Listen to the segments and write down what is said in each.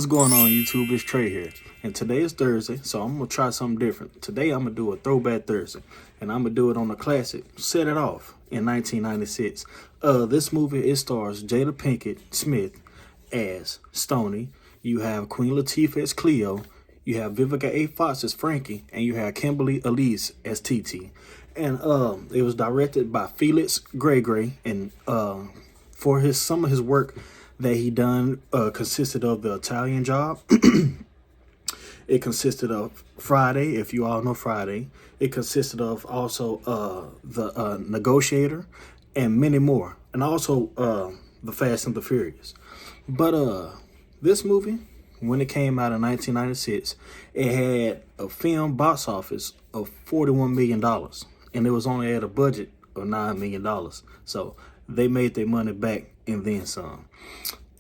What's going on, YouTube? It's Trey here, and today is Thursday, so I'm gonna try something different. Today I'm gonna do a throwback Thursday, and I'm gonna do it on a classic, Set It Off, in 1996. This movie, it stars Jada Pinkett Smith as Stony. You have Queen Latifah as Cleo. You have Vivica A. Fox as Frankie, and you have Kimberly Elise as TT. And it was directed by Felix Gray, and for some of his work that he done consisted of The Italian Job. It consisted of Friday, if you all know Friday. It consisted of also The Negotiator and many more. And also The Fast and the Furious. But this movie, when it came out in 1996, it had a film box office of $41 million. And it was only at a budget of $9 million. So they made their money back and then some.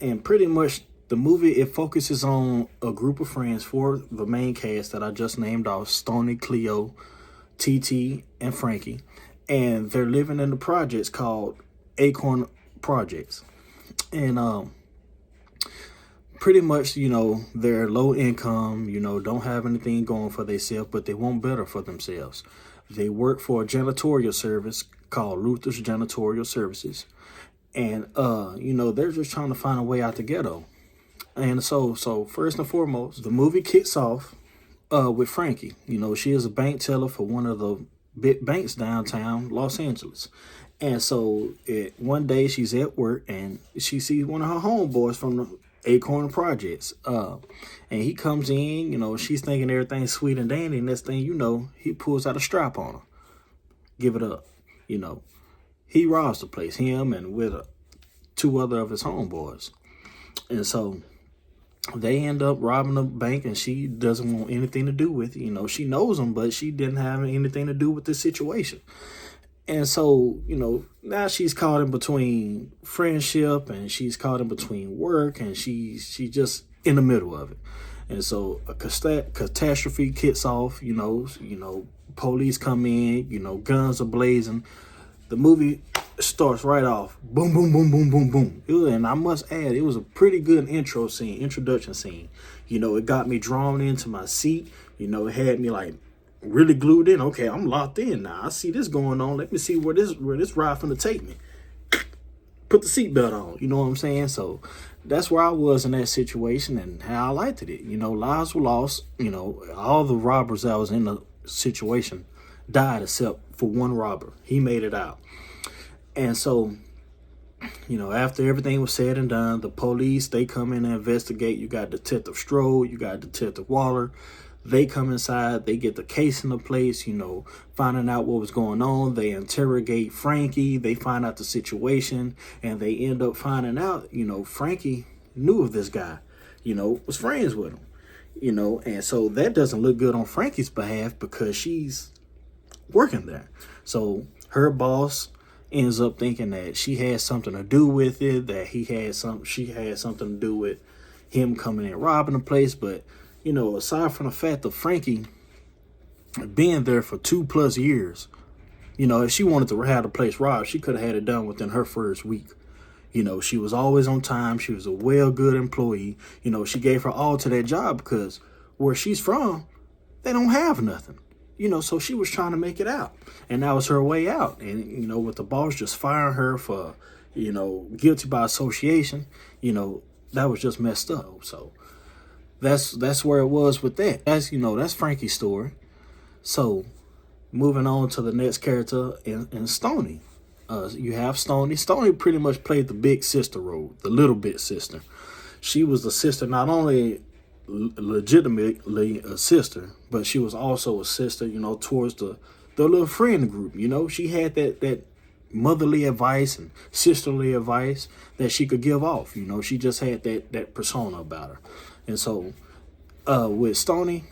And pretty much the movie, it focuses on a group of friends for the main cast that I just named off: Stony, Cleo, TT, and Frankie. And they're living in the projects called Acorn Projects. And pretty much, they're low income, don't have anything going for themselves, but they want better for themselves. They work for a janitorial service called Luther's Janitorial Services. And, they're just trying to find a way out the ghetto. And so first and foremost, the movie kicks off with Frankie. She is a bank teller for one of the big banks downtown Los Angeles. And so one day she's at work and she sees one of her homeboys from the Acorn Projects. And he comes in, she's thinking everything's sweet and dandy. Next thing you know, he pulls out a strap on her. Give it up, He robs the place, him and with two other of his homeboys. And so they end up robbing the bank, and she doesn't want anything to do with it. She knows him, but she didn't have anything to do with the situation. And so, now she's caught in between friendship, and she's caught in between work, and she's just in the middle of it. And so a catastrophe kicks off, police come in, guns are blazing. The movie starts right off. Boom, boom, boom, boom, boom, boom. And I must add, it was a pretty good introduction scene. It got me drawn into my seat. It had me like really glued in. Okay, I'm locked in now. I see this going on. Let me see where this ride finna take me. Put the seatbelt on. You know what I'm saying? So that's where I was in that situation and how I liked it. Lives were lost. All the robbers that was in the situation died except for one robber. He made it out. And so, after everything was said and done, the police, they come in and investigate. You got Detective Strode, you got Detective Waller. They come inside, they get the case in the place, finding out what was going on. They interrogate Frankie, they find out the situation, and they end up finding out, Frankie knew of this guy, was friends with him, and so that doesn't look good on Frankie's behalf because she's working there. So her boss ends up thinking that she had something to do with it, that she had something to do with him coming in robbing the place. But aside from the fact of Frankie being there for 2+ years, if she wanted to have the place robbed, she could have had it done within her first week. She was always on time. She was a good employee. She gave her all to that job because where she's from, they don't have nothing. So she was trying to make it out, and that was her way out. And, with the boss just firing her for, guilty by association, that was just messed up. So that's where it was with that. That's Frankie's story. So moving on to the next character in Stony. You have Stony. Stony pretty much played the big sister role, the little bit sister. She was the sister, not only legitimately a sister, but she was also a sister, towards the little friend group. She had that motherly advice and sisterly advice that she could give off. She just had that persona about her. And so with Stony,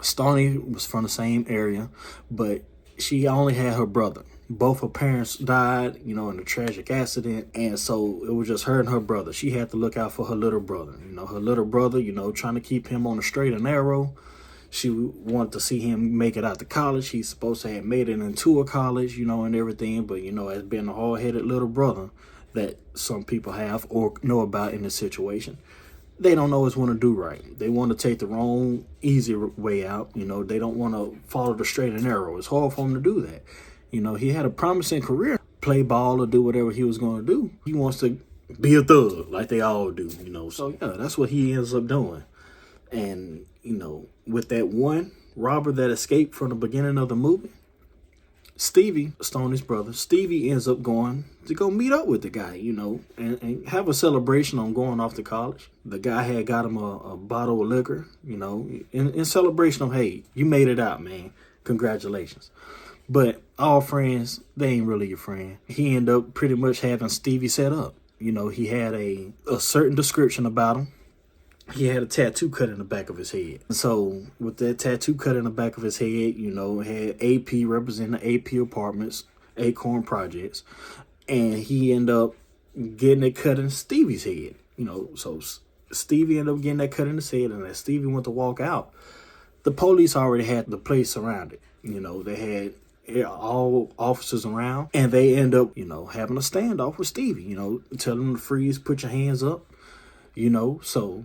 Stony was from the same area, but she only had her brother. Both her parents died, in a tragic accident. And so it was just her and her brother. She had to look out for her little brother. Her little brother, trying to keep him on the straight and narrow. She wanted to see him make it out to college. He's supposed to have made it into a college, and everything. But, as being a hard-headed little brother that some people have or know about in this situation, they don't always want to do right. They want to take the wrong, easy way out. They don't want to follow the straight and narrow. It's hard for him to do that. He had a promising career, play ball or do whatever he was going to do. He wants to be a thug like they all do, So, yeah, that's what he ends up doing. And, with that one robber that escaped from the beginning of the movie, Stevie, Stony's brother, Stevie ends up going to go meet up with the guy, and have a celebration on going off to college. The guy had got him a bottle of liquor, in celebration of, hey, you made it out, man. Congratulations. But all friends, they ain't really your friend. He ended up pretty much having Stevie set up. He had a certain description about him. He had a tattoo cut in the back of his head. So with that tattoo cut in the back of his head, had AP representing the AP apartments, Acorn Projects. And he ended up getting it cut in Stevie's head. So Stevie ended up getting that cut in his head. And as Stevie went to walk out, the police already had the place surrounded. They had all officers around. And they end up, having a standoff with Stevie, telling him to freeze, put your hands up, so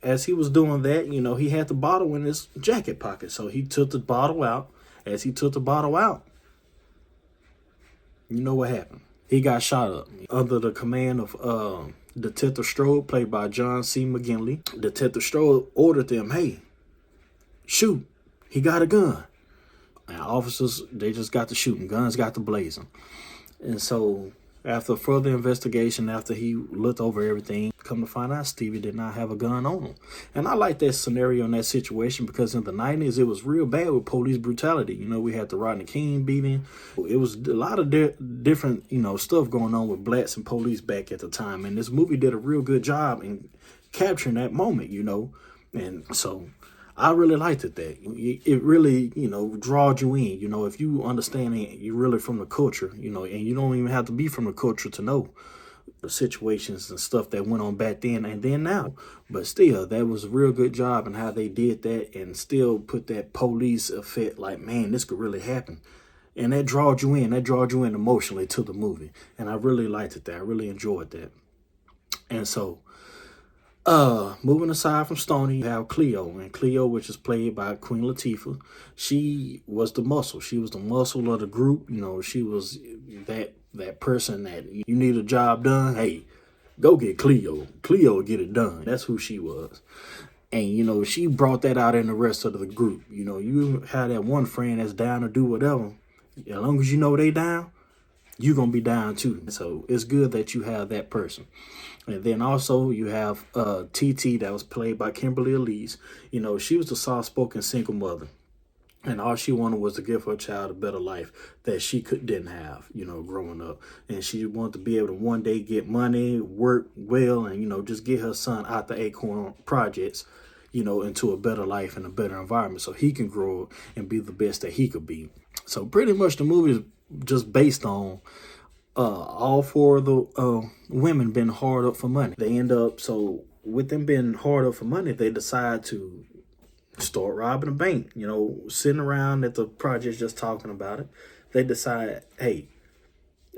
as he was doing that, he had the bottle in his jacket pocket. So he took the bottle out. As he took the bottle out, you know what happened? He got shot up. Under the command of Detective Strode, played by John C. McGinley, Detective Strode ordered them, hey, shoot. He got a gun. And officers, they just got to shooting. Guns got to blazing. And so after further investigation, after he looked over everything, come to find out Stevie did not have a gun on him. And I like that scenario in that situation because in the 90s, it was real bad with police brutality. We had the Rodney King beating. It was a lot of different, stuff going on with blacks and police back at the time. And this movie did a real good job in capturing that moment, And so I really liked it that it really, drawed you in, if you understand it, you're really from the culture, and you don't even have to be from the culture to know the situations and stuff that went on back then and then now. But still, that was a real good job in how they did that and still put that police effect like, man, this could really happen. And that drawed you in. That drawed you in emotionally to the movie. And I really liked it that. I really enjoyed that. And so, moving aside from Stony, you have Cleo. And Cleo, which is played by Queen Latifah, she was the muscle. She was the muscle of the group. She was that person that you need a job done. Hey, go get Cleo. Cleo will get it done. That's who she was. And, she brought that out in the rest of the group. You have that one friend that's down to do whatever. As long as you know they down, you're going to be down too. So it's good that you have that person. And then also you have TT that was played by Kimberly Elise. She was the soft-spoken single mother. And all she wanted was to give her child a better life that she didn't have, growing up. And she wanted to be able to one day get money, work well, and, just get her son out the Acorn Projects, into a better life and a better environment so he can grow and be the best that he could be. So pretty much the movie is just based on all four of the women being hard up for money. They end up, so with them being hard up for money, they decide to start robbing a bank, sitting around at the projects just talking about it. They decide, hey,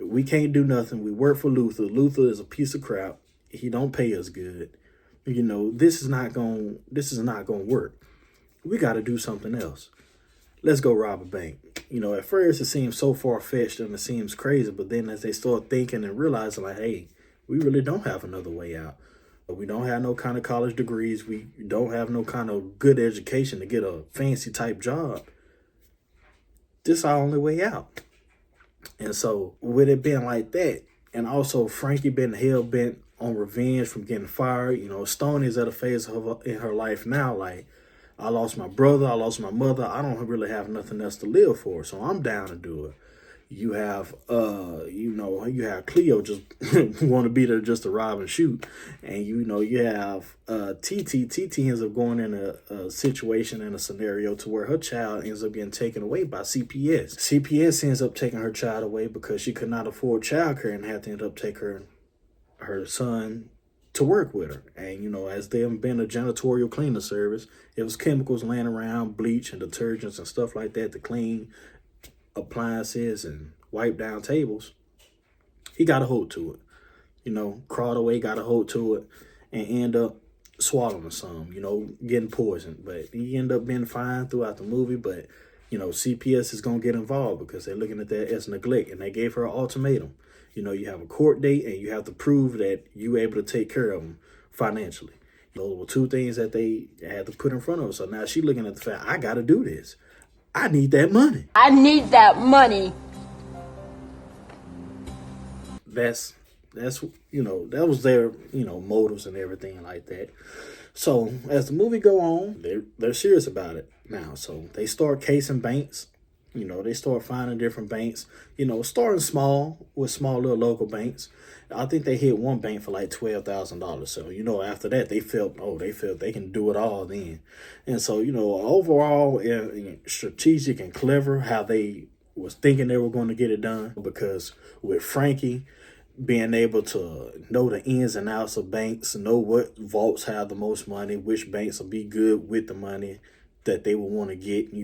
we can't do nothing. We work for Luther. Luther is a piece of crap. He don't pay us good. This is not going to work. We got to do something else. Let's go rob a bank. At first it seems so far-fetched and it seems crazy, but then as they start thinking and realizing like, hey, we really don't have another way out. We don't have no kind of college degrees. We don't have no kind of good education to get a fancy type job. This is our only way out. And so with it being like that, and also Frankie being hell-bent on revenge from getting fired, Stony is at a phase in her life now, like, I lost my brother, I lost my mother, I don't really have nothing else to live for, so I'm down to do it. You have, you have Cleo just want to be there just to rob and shoot. And, you have TT. TT ends up going in a situation and a scenario to where her child ends up getting taken away by CPS. CPS ends up taking her child away because she could not afford childcare and had to end up taking her son to work with her. And, as them being a janitorial cleaner service, it was chemicals laying around, bleach and detergents and stuff like that to clean appliances and wipe down tables. He got a hold to it, crawled away, got a hold to it, and end up swallowing some, getting poisoned. But he ended up being fine throughout the movie. But, CPS is going to get involved because they're looking at that as neglect. And they gave her an ultimatum. You have a court date and you have to prove that you're able to take care of them financially. Those were two things that they had to put in front of her. So now she's looking at the fact, I got to do this. I need that money. I need that money. That's that was their, motives and everything like that. So as the movie go on, they're serious about it now. So they start casing banks. They start finding different banks, starting small with small little local banks. I think they hit one bank for like $12,000. So, after that, they felt they can do it all then. And so, overall, strategic and clever how they was thinking they were going to get it done. Because with Frankie being able to know the ins and outs of banks, know what vaults have the most money, which banks will be good with the money that they would want to get,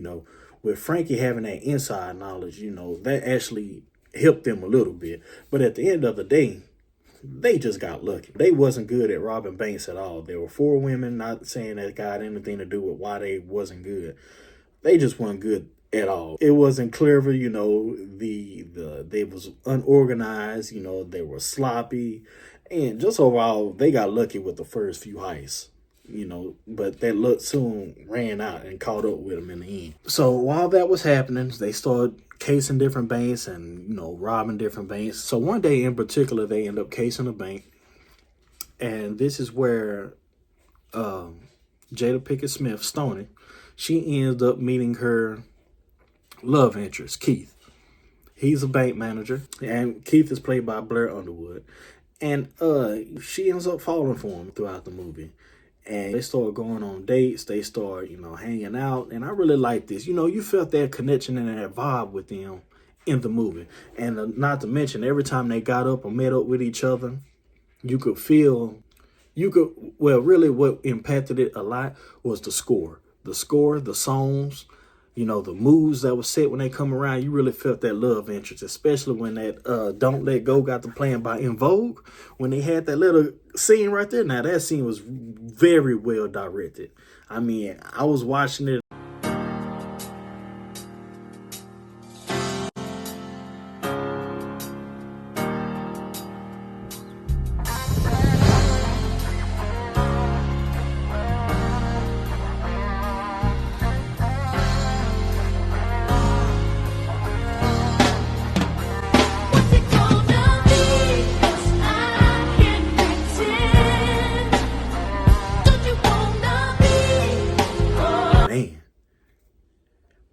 with Frankie having that inside knowledge, that actually helped them a little bit. But at the end of the day, they just got lucky. They wasn't good at robbing banks at all. There were 4 women, not saying that got anything to do with why they wasn't good. They just weren't good at all. It wasn't clever, they was unorganized, they were sloppy. And just overall, they got lucky with the first few heists. But that luck soon ran out and caught up with them in the end. So while that was happening, they started casing different banks and, robbing different banks. So one day in particular, they end up casing a bank. And this is where Jada Pinkett Smith, Stony, she ends up meeting her love interest, Keith. He's a bank manager, and Keith is played by Blair Underwood. And she ends up falling for him throughout the movie. And they start going on dates. They start, hanging out. And I really like this. You felt that connection and that vibe with them in the movie. And not to mention, every time they got up or met up with each other, really what impacted it a lot was the score. The songs, the moves that was set when they come around. You really felt that love interest, especially when that Don't Let Go got to playing by In Vogue. When they had that little scene right there. Now, that scene was very well directed. I mean, I was watching it.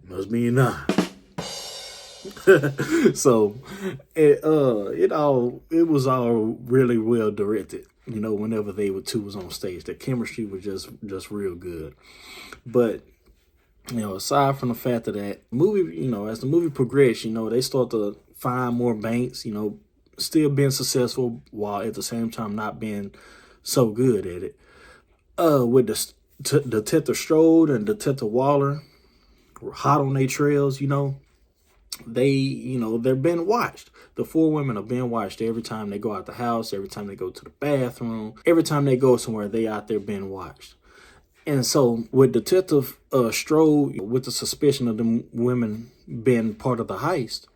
Must be not. So it was all really well directed. Whenever they two was on stage, the chemistry was just real good. But aside from the fact of that movie, as the movie progressed, they start to find more banks. Still being successful while at the same time not being so good at it. With the Detective Strode and Detective Waller were hot on their trails, they're being watched. The 4 women are being watched every time they go out the house, every time they go to the bathroom, every time they go somewhere, they out there being watched. And so with Detective Strode, with the suspicion of them women being part of the heist,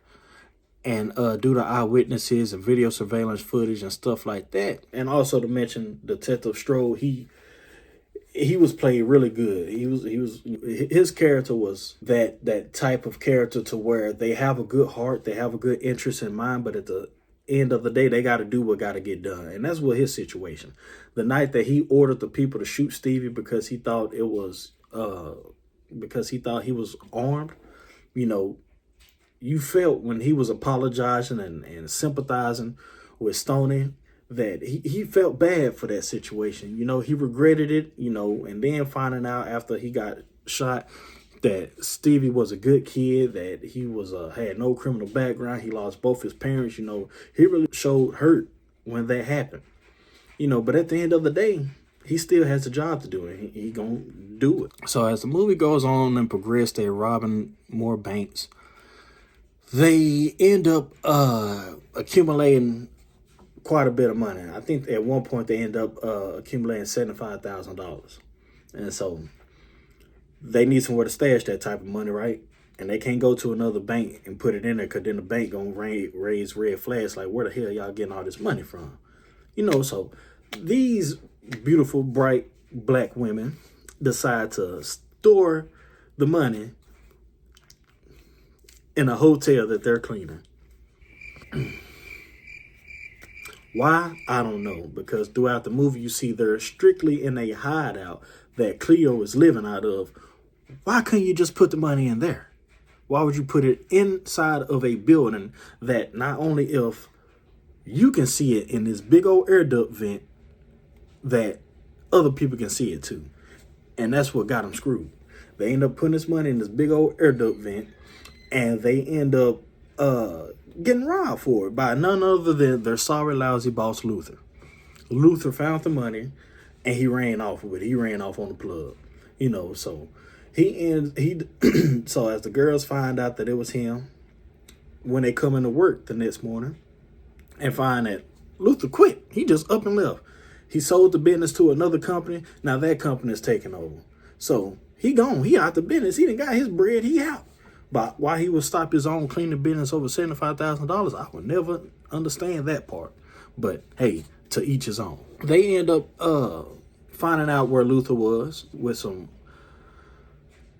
and due to eyewitnesses and video surveillance footage and stuff like that, and also to mention Detective Strode, he was played really good. His character was that type of character to where they have a good heart, they have a good interest in mind, but at the end of the day, they got to do what got to get done. And that's what his situation. The night that he ordered the people to shoot Stevie because he thought he was armed, you felt when he was apologizing and sympathizing with Stony, that he felt bad for that situation. He regretted it, and then finding out after he got shot that Stevie was a good kid, that he was had no criminal background. He lost both his parents, he really showed hurt when that happened. But at the end of the day, he still has a job to do, and he gonna do it. So as the movie goes on and progress, they're robbing more banks. They end up accumulating quite a bit of money. I think at one point they end up accumulating $75,000. And so they need somewhere to stash that type of money, right? And they can't go to another bank and put it in there, because then the bank gonna raise red flags like, where the hell y'all getting all this money from? You know, so these beautiful, bright black women decide to store the money in a hotel that they're cleaning. Why? I don't know. Because throughout the movie, you see they're strictly in a hideout that Cleo is living out of. Why couldn't you just put the money in there? Why would you put it inside of a building that not only if you can see it in this big old air duct vent, that other people can see it too? And that's what got them screwed. They end up putting this money in this big old air duct vent, and they end up getting robbed for it by none other than their sorry, lousy boss, Luther. Luther found the money, and he ran off with it. He ran off on the plug, you know. So so as the girls find out that it was him, when they come into work the next morning and find that Luther quit, he just up and left. He sold the business to another company. Now that company is taking over. So he gone. He out the business. He done got his bread. He out. But why he would stop his own cleaning business over $75,000, I would never understand that part. But hey, to each his own. They end up finding out where Luther was with some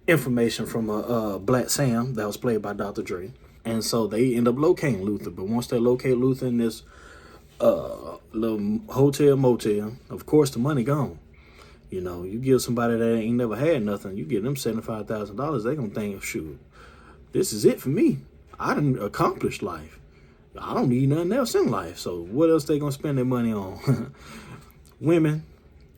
information from a Black Sam that was played by Dr. Dre. And so they end up locating Luther. But once they locate Luther in this little hotel motel, of course the money gone. You know, you give somebody that ain't never had nothing, you give them $75,000, they gonna think, shoot, this is it for me. I done accomplished life. I don't need nothing else in life. So what else they gonna spend their money on? Women,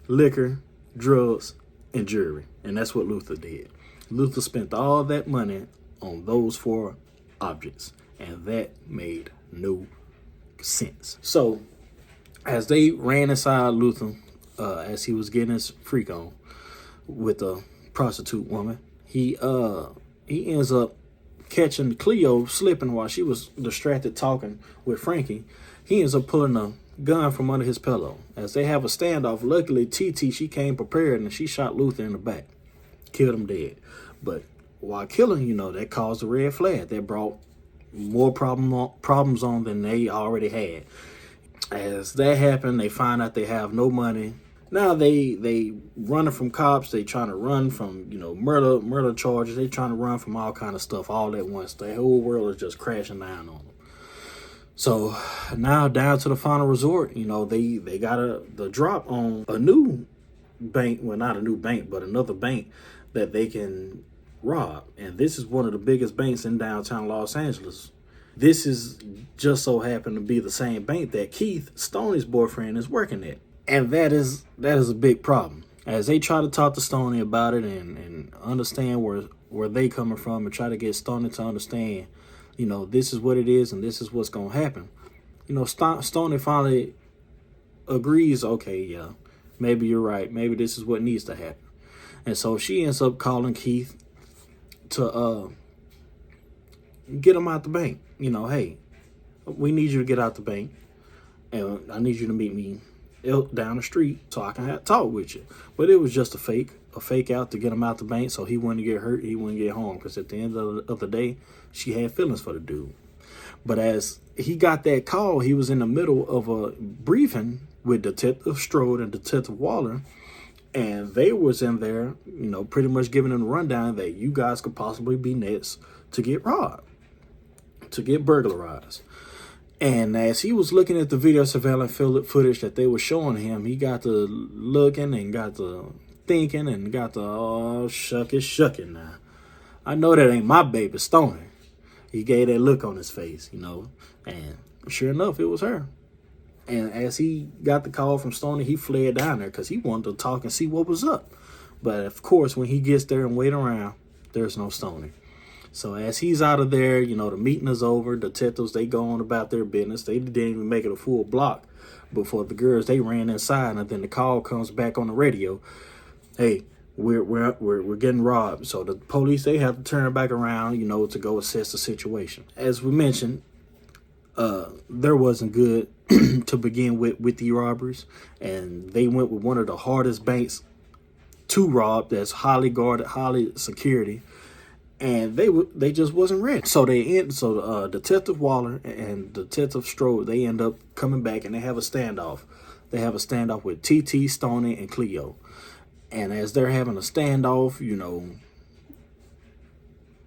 liquor, drugs, and jewelry. And that's what Luther did. Luther spent all that money on those 4 objects, and that made no sense. So as they ran inside Luther, as he was getting his freak on with a prostitute woman, he ends up catching Cleo slipping while she was distracted talking with Frankie. He ends up pulling a gun from under his pillow. As they have a standoff, luckily TT, she came prepared, and she shot Luther in the back, killed him dead. But while killing, you know, that caused a red flag. That brought more problems on than they already had. As that happened, they find out they have no money. Now they running from cops. They trying to run from, you know, murder charges. They trying to run from all kind of stuff all at once. The whole world is just crashing down on them. So now down to the final resort. You know, they got the drop on a new bank. Well, not a new bank, but another bank that they can rob. And this is one of the biggest banks in downtown Los Angeles. This is just so happened to be the same bank that Keith, Stony's boyfriend, is working at. And that is a big problem. As they try to talk to Stony about it and understand where they coming from, and try to get Stony to understand, you know, this is what it is and this is what's going to happen. You know, Stony finally agrees, okay, yeah, maybe you're right. Maybe this is what needs to happen. And so she ends up calling Keith to get him out the bank. You know, hey, we need you to get out the bank, and I need you to meet me down the street so I can talk with you. But it was just a fake out to get him out the bank so he wouldn't get hurt, he wouldn't get harmed, because at the end of the day, she had feelings for the dude. But as he got that call, he was in the middle of a briefing with Detective Strode and Detective Waller, and they was in there, you know, pretty much giving them a rundown that you guys could possibly be next to get robbed, to get burglarized. And as he was looking at the video surveillance footage that they were showing him, he got to looking and got to thinking and got to, oh, shucking now. I know that ain't my baby, Stony. He gave that look on his face, you know, and sure enough, it was her. And as he got the call from Stony, he fled down there because he wanted to talk and see what was up. But of course, when he gets there and wait around, there's no Stony. So as he's out of there, you know, the meeting is over. Detectives, they go on about their business. They didn't even make it a full block before the girls, they ran inside, and then the call comes back on the radio. Hey, we're getting robbed. So the police, they have to turn back around, you know, to go assess the situation. As we mentioned, there wasn't good to begin with the robberies, and they went with one of the hardest banks to rob. That's highly guarded, highly security, and they just wasn't ready. So Detective Waller and Detective Strode, they end up coming back and they have a standoff. They have a standoff with TT, Stony, and Cleo. And as they're having a standoff,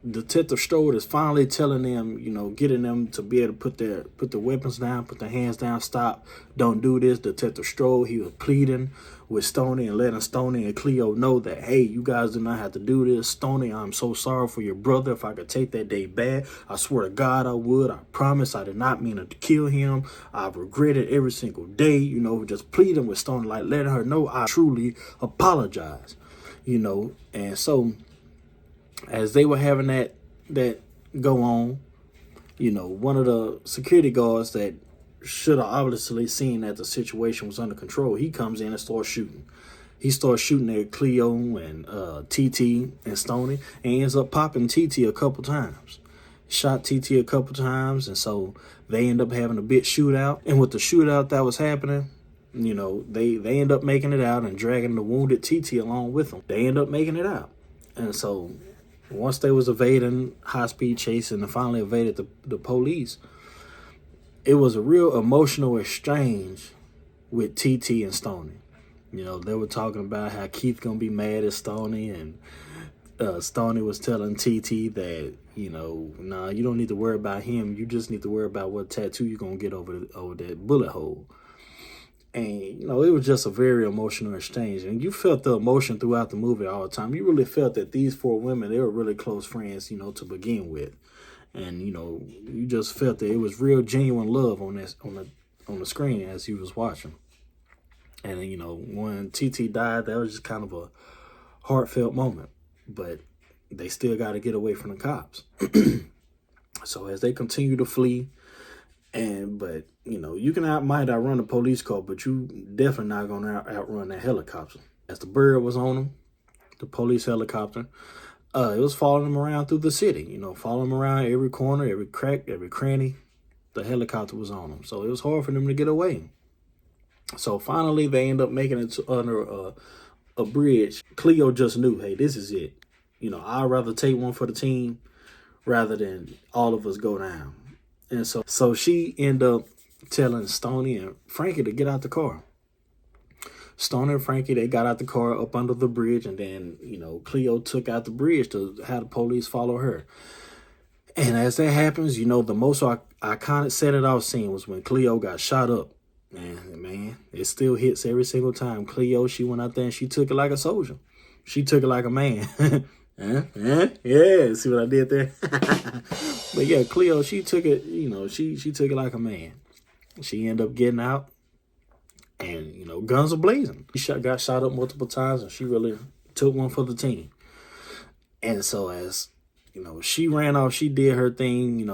Detective Strode is finally telling them, getting them to be able to put their weapons down, put their hands down, stop, don't do this. Detective Strode, he was pleading with Stony and letting Stony and Cleo know that, hey, you guys do not have to do this. Stony, I'm so sorry for your brother. If I could take that day back, I swear to God I would. I promise I did not mean to kill him. I've regretted every single day, just pleading with Stony, like letting her know I truly apologize, and so as they were having that go on, one of the security guards that should have obviously seen that the situation was under control, he comes in and starts shooting. He starts shooting at Cleo and TT and Stony, and ends up popping TT a couple times. Shot TT a couple times, and so they end up having a bit shootout. And with the shootout that was happening, they end up making it out and dragging the wounded TT along with them. They end up making it out. And so once they was evading high-speed chase and finally evaded the police, it was a real emotional exchange with TT and Stony. They were talking about how Keith gonna be mad at Stony, and Stony was telling TT that, nah, you don't need to worry about him. You just need to worry about what tattoo you're gonna get over that bullet hole. And, it was just a very emotional exchange. And you felt the emotion throughout the movie all the time. You really felt that these four women, they were really close friends, to begin with. And, you just felt that it was real genuine love on the screen as you was watching. And, when TT died, that was just kind of a heartfelt moment. But they still got to get away from the cops. So as they continue to flee, but you might outrun the police car, but you definitely not gonna outrun that helicopter. As the bird was on them, the police helicopter, it was following them around through the city. Following them around every corner, every crack, every cranny. The helicopter was on them, so it was hard for them to get away. So finally, they end up making it under a bridge. Cleo just knew, hey, this is it. I'd rather take one for the team rather than all of us go down. And so she ended up telling Stony and Frankie to get out the car. Stony and Frankie, they got out the car up under the bridge, and then, Cleo took out the bridge to have the police follow her. And as that happens, the most iconic set-it-off scene was when Cleo got shot up. Man, it still hits every single time. Cleo, she went out there and she took it like a soldier. She took it like a man. Yeah, see what I did there? But yeah, Cleo, she took it, she took it like a man. She ended up getting out, and, guns are blazing. She got shot up multiple times, and she really took one for the team. And so as, she ran off, she did her thing,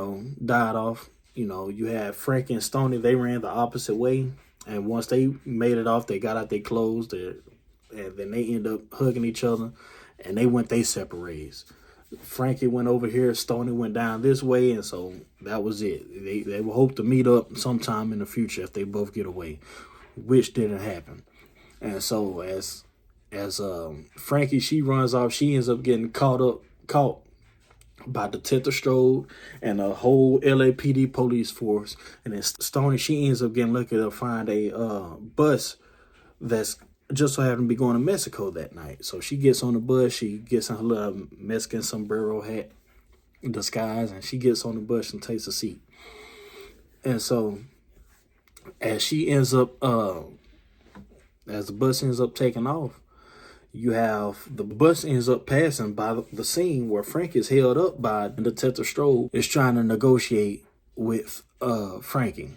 died off. You had Frankie and Stony, they ran the opposite way. And once they made it off, they got out their clothes, and then they ended up hugging each other, and they went their separate ways. Frankie went over here, Stony went down this way, and so that was it. They will hope to meet up sometime in the future if they both get away, which didn't happen. And so as Frankie, she runs off, she ends up getting caught by Detective Strode and a whole LAPD police force. And then Stony, she ends up getting lucky to find a bus that's just so happened to be going to Mexico that night. So she gets on the bus, she gets in her little Mexican sombrero hat disguise, and she gets on the bus and takes a seat. And so as she ends up, as the bus ends up taking off, you have the bus ends up passing by the scene where Frank is held up by Detective Strode is trying to negotiate with Frankie,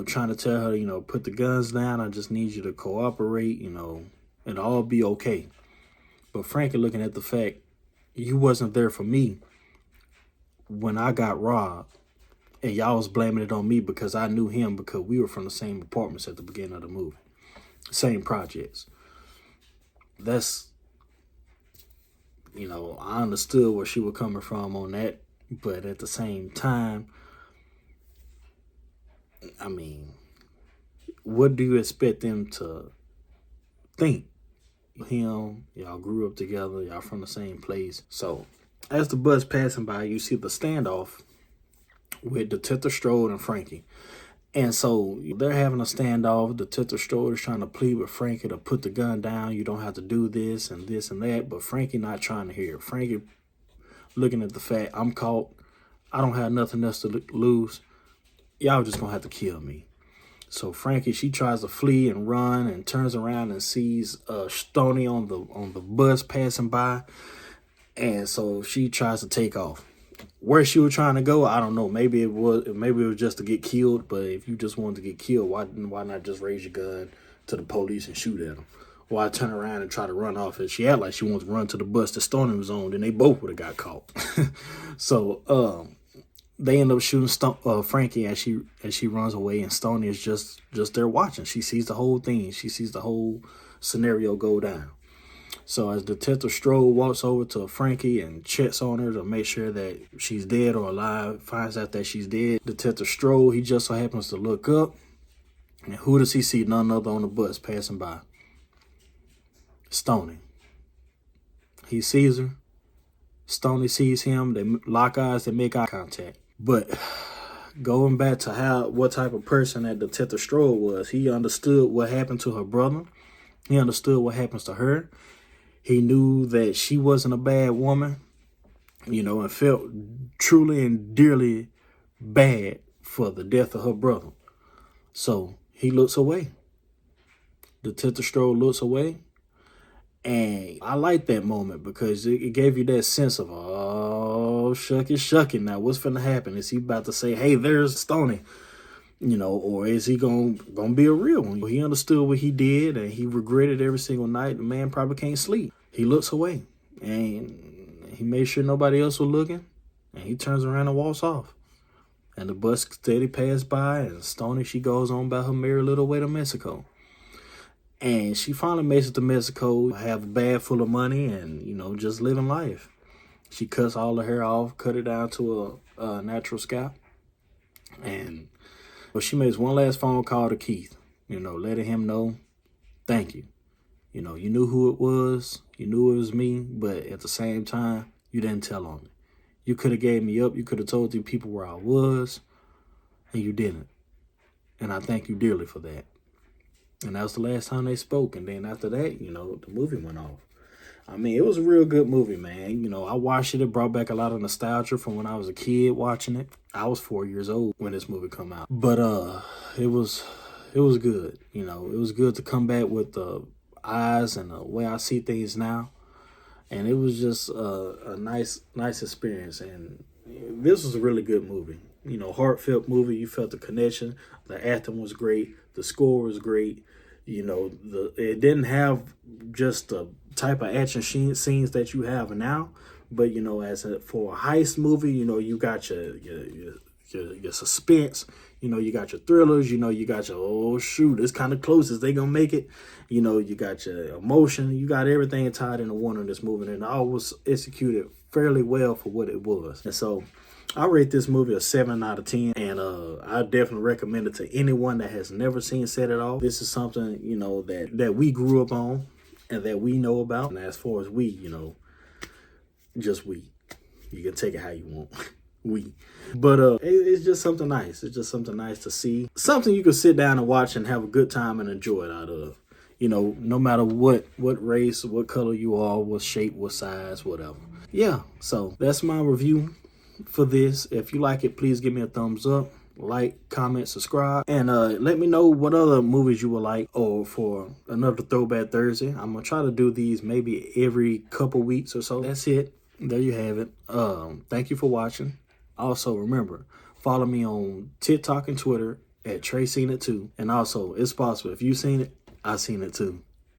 trying to tell her, put the guns down. I just need you to cooperate, it'll all be okay. But Frankie looking at the fact, you wasn't there for me when I got robbed, and y'all was blaming it on me because I knew him because we were from the same apartments at the beginning of the movie, same projects. That's, I understood where she was coming from on that, but at the same time, I mean, what do you expect them to think? Y'all grew up together, y'all from the same place. So as the bus passing by, you see the standoff with Detective Strode and Frankie. And so they're having a standoff. Detective Strode is trying to plead with Frankie to put the gun down. You don't have to do this and that. But Frankie not trying to hear it. Frankie looking at the fact, I'm caught. I don't have nothing else to lose. Y'all just gonna have to kill me. So Frankie, she tries to flee and run and turns around and sees Stony on the bus passing by. And so she tries to take off. Where she was trying to go, I don't know. Maybe it was just to get killed. But if you just wanted to get killed, why not just raise your gun to the police and shoot at them? Why turn around and try to run off? And she acted like she wants to run to the bus that Stony was on. Then they both would have got caught. So they end up shooting Frankie as she runs away, and Stony is just there watching. She sees the whole thing. She sees the whole scenario go down. So as Detective Strode walks over to Frankie and checks on her to make sure that she's dead or alive, finds out that she's dead. Detective Strode, he just so happens to look up, and who does he see? None other on the bus passing by. Stony. He sees her. Stony sees him. They lock eyes. They make eye contact. But going back to what type of person that Detective Strode was, he understood what happened to her brother. He understood what happens to her. He knew that she wasn't a bad woman, and felt truly and dearly bad for the death of her brother. So he looks away. Detective Strode looks away. And I like that moment because it gave you that sense of, oh, shucky. Now, what's finna happen? Is he about to say, hey, there's Stony? Or is he gonna be a real one? He understood what he did, and he regretted every single night. The man probably can't sleep. He looks away, and he made sure nobody else was looking, and he turns around and walks off. And the bus steady passed by, and Stony, she goes on about her merry little way to Mexico. And she finally makes it to Mexico, have a bag full of money, and, just living life. She cuts all the hair off, cut it down to a natural scalp. And she makes one last phone call to Keith, letting him know, thank you. You knew who it was. You knew it was me. But at the same time, you didn't tell on me. You could have gave me up. You could have told the people where I was. And you didn't. And I thank you dearly for that. And that was the last time they spoke. And then after that, the movie went off. I mean, it was a real good movie, man. I watched it. It brought back a lot of nostalgia from when I was a kid watching it. I was 4 years old when this movie come out. But it was good. It was good to come back with the eyes and the way I see things now. And it was just a nice experience. And this was a really good movie. Heartfelt movie. You felt the connection. The acting was great. The score was great. It didn't have just the type of action scenes that you have now, but for a heist movie, you got your suspense. You got your thrillers. You got your oh shoot, it's kind of close. Is they gonna make it? You got your emotion. You got everything tied into one in this movie, and all was executed fairly well for what it was. And so I rate this movie a 7 out of 10, and I definitely recommend it to anyone that has never seen Set It Off. This is something, that we grew up on and that we know about. And as far as we, just we. You can take it how you want. We. But it's just something nice. It's just something nice to see. Something you can sit down and watch and have a good time and enjoy it out of. No matter what race, what color you are, what shape, what size, whatever. Yeah, so that's my review for this. If you like it, please give me a thumbs up, like, comment, subscribe, and let me know what other movies you would like or for another Throwback Thursday. I'm gonna try to do these maybe every couple weeks or so. That's it. There you have it. Thank you for watching. Also, remember, follow me on TikTok and Twitter at Trey Seen It Too. And also, it's possible if you've seen it, I've seen it too.